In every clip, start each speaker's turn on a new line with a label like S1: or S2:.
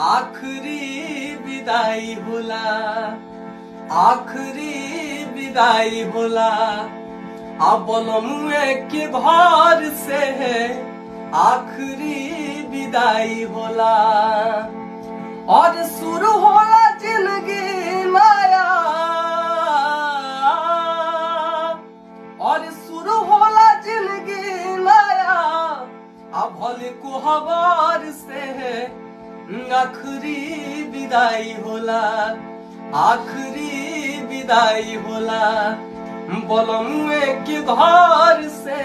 S1: आखिरी विदाई होला, आखिरी विदाई होला। अब मुए के घर से है आखिरी विदाई होला। और शुरू होला जिंदगी माया, और शुरू होला जिंदगी माया। अब भले को हवार से है आखिरी विदाई होला, आखिरी विदाई होला। बोलमुए के घर से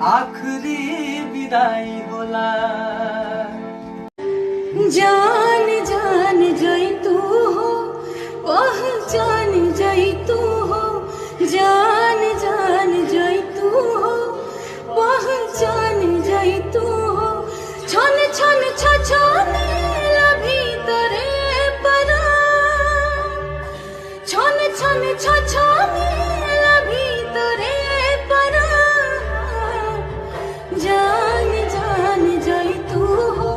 S1: आखिरी विदाई होला।
S2: जान जान जाई तू हो, पहचान जाई तू हो। जान जान जाई तू हो, पहचान जाई तू हो। छन छन छछने भीतरे परा, छन छन छछने भीतरे परा। जान जान जाई तू हो,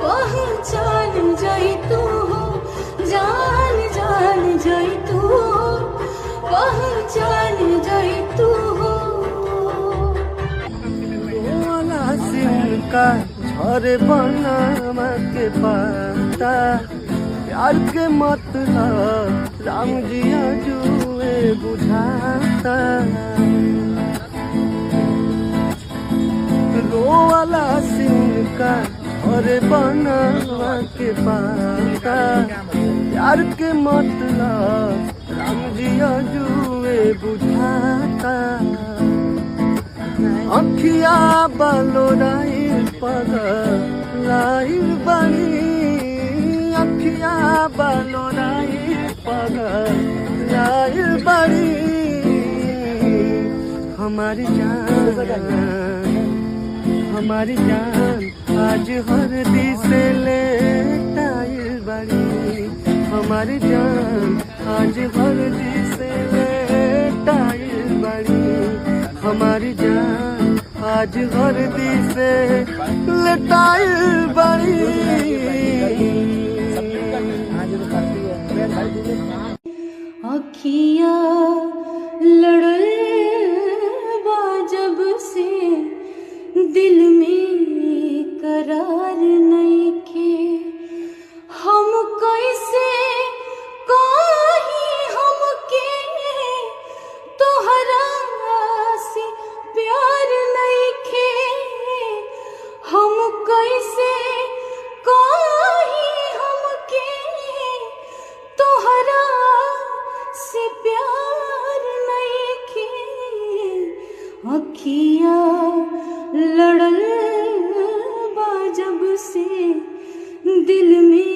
S2: पहचान जाई तू हो। जान जान जाई तू हो, पहचान जाई तू हो।
S3: का झरे बनावा के पाता, प्यार के मतलब राम जी जुए बुझाता। रोवाला सिंह का झरे बनावा के पाता, प्यार के मतलब राम जी जुए बुझाता। अखिया बलोराई पगलाई बनी, अखिया बलोराई पगलाई बनी। हमारी जान, हमारी जान आज हर दिसे लेटाई बनी। हमारी जान आज हर दिसे लेटाई बनी। हमारी जान आज हर दिसे लटाई बड़ी।
S2: अखिया लड़ल बा जब से, दिल में करार नइखे। हम कैसे कहीं हमके तोहरा से प्यार नइखे। हम कैसे कहीं हमके तोहरा से प्यार नइखे। अखिया लड़ल बा जब से, दिल में